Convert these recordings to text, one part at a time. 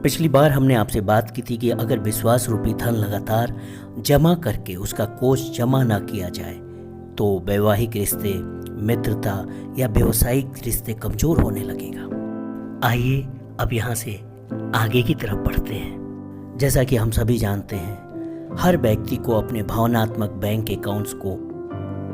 पिछली बार हमने आपसे बात की थी कि अगर विश्वास रूपी धन लगातार जमा करके उसका कोष जमा ना किया जाए तो वैवाहिक रिश्ते, मित्रता या व्यवसायिक रिश्ते कमजोर होने लगेगा। आइए अब यहाँ से आगे की तरफ बढ़ते हैं। जैसा कि हम सभी जानते हैं, हर व्यक्ति को अपने भावनात्मक बैंक अकाउंट्स को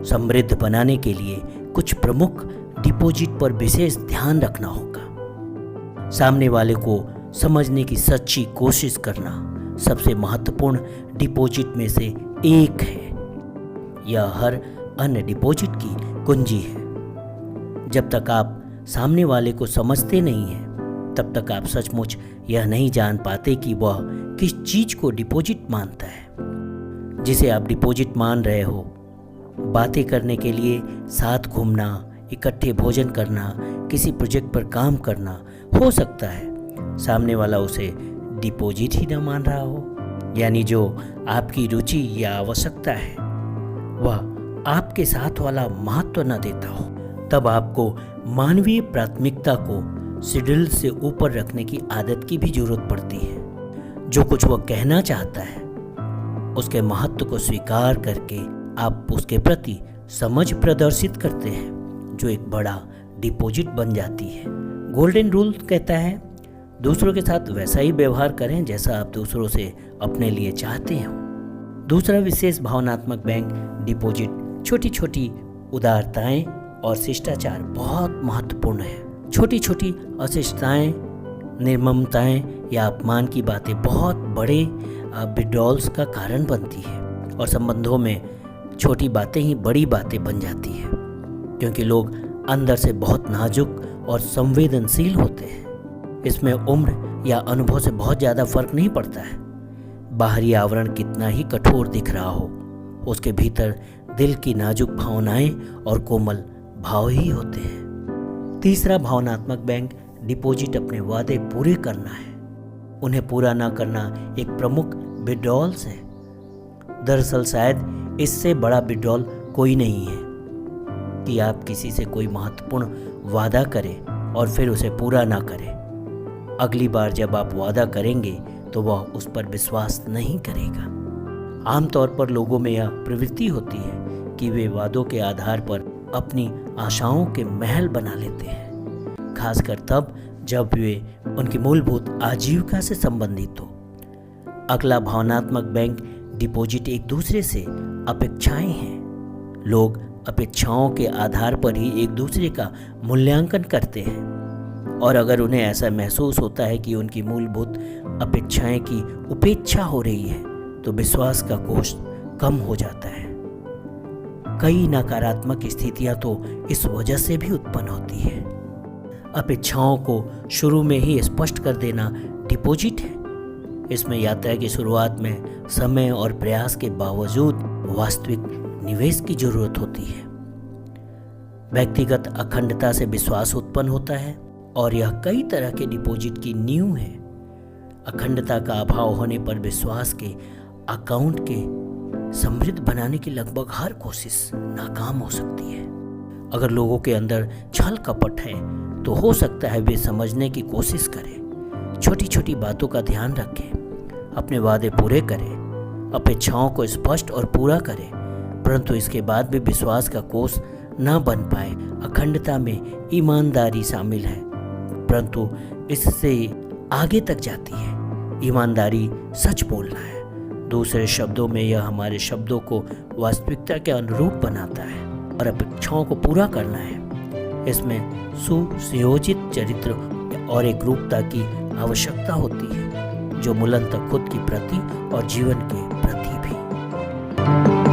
समृद्ध बनाने के लिए कुछ प्रमुख डिपॉजिट पर विशेष ध्यान रखना होगा। सामने वाले को समझने की सच्ची कोशिश करना सबसे महत्वपूर्ण डिपॉजिट में से एक है। यह हर अन्य डिपॉजिट की कुंजी है। जब तक आप सामने वाले को समझते नहीं हैं, तब तक आप सचमुच यह नहीं जान पाते कि वह किस चीज को डिपॉजिट मानता है। जिसे आप डिपॉजिट मान रहे हो, बातें करने के लिए साथ घूमना, इकट्ठे भोजन करना, किसी प्रोजेक्ट पर काम करना, हो सकता है सामने वाला उसे डिपॉजिट ही न मान रहा हो। यानी जो आपकी रुचि या आवश्यकता है वह आपके साथ वाला महत्व न देता हो, तब आपको मानवीय प्राथमिकता को शेड्यूल से ऊपर रखने की आदत की भी जरूरत पड़ती है। जो कुछ वह कहना चाहता है उसके महत्व को स्वीकार करके आप उसके प्रति समझ प्रदर्शित करते हैं, जो एक बड़ा डिपॉजिट बन जाती है। गोल्डन रूल कहता है, दूसरों के साथ वैसा ही व्यवहार करें जैसा आप दूसरों से अपने लिए चाहते हो। दूसरा विशेष भावनात्मक बैंक डिपॉजिट छोटी छोटी उदारताएं और शिष्टाचार बहुत महत्वपूर्ण है। छोटी छोटी अशिष्टताएं, निर्ममताएं या अपमान की बातें बहुत बड़े विड्रॉल्स का कारण बनती है और संबंधों में छोटी बातें ही बड़ी बातें बन जाती है, क्योंकि लोग अंदर से बहुत नाजुक और संवेदनशील होते हैं। इसमें उम्र या अनुभव से बहुत ज़्यादा फर्क नहीं पड़ता है। बाहरी आवरण कितना ही कठोर दिख रहा हो, उसके भीतर दिल की नाजुक भावनाएं और कोमल भाव ही होते हैं। तीसरा भावनात्मक बैंक डिपॉजिट अपने वादे पूरे करना है। उन्हें पूरा ना करना एक प्रमुख विड्रॉल्स है। दरअसल शायद इससे बड़ा विड्रॉल कोई नहीं है कि आप किसी से कोई महत्वपूर्ण वादा करें और फिर उसे पूरा ना करें। अगली बार जब आप वादा करेंगे तो वह उस पर विश्वास नहीं करेगा। आमतौर पर लोगों में यह प्रवृत्ति होती है कि वे वादों के आधार पर अपनी आशाओं के महल बना लेते हैं, खासकर तब जब वे उनकी मूलभूत आजीविका से संबंधित हो। अगला भावनात्मक बैंक डिपॉजिट एक दूसरे से अपेक्षाएं हैं। लोग अपेक्षाओं के आधार पर ही एक दूसरे का मूल्यांकन करते हैं, और अगर उन्हें ऐसा महसूस होता है कि उनकी मूलभूत अपेक्षाएं की उपेक्षा हो रही है तो विश्वास का कोष कम हो जाता है। कई नकारात्मक स्थितियां तो इस वजह से भी उत्पन्न होती है। अपेक्षाओं को शुरू में ही स्पष्ट कर देना डिपॉजिट है। इसमें यात्रा की शुरुआत में समय और प्रयास के बावजूद वास्तविक निवेश की जरूरत होती है। व्यक्तिगत अखंडता से विश्वास उत्पन्न होता है और यह कई तरह के डिपॉजिट की नींव है। अखंडता का अभाव होने पर विश्वास के अकाउंट के समृद्ध बनाने की लगभग हर कोशिश नाकाम हो सकती है। अगर लोगों के अंदर छल कपट है तो हो सकता है वे समझने की कोशिश करें, छोटी छोटी बातों का ध्यान रखें, अपने वादे पूरे करें, अपेक्षाओं को स्पष्ट और पूरा करें, परंतु इसके बाद भी विश्वास का कोष न बन पाए। अखंडता में ईमानदारी शामिल है, परंतु इससे आगे तक जाती है। ईमानदारी सच बोलना है। दूसरे शब्दों में यह हमारे शब्दों को वास्तविकता के अनुरूप बनाता है और अपेक्षाओं को पूरा करना है। इसमें सुसंयोजित चरित्र और एक रूपता की आवश्यकता होती है, जो मूलतः खुद की प्रति और जीवन के प्रति भी।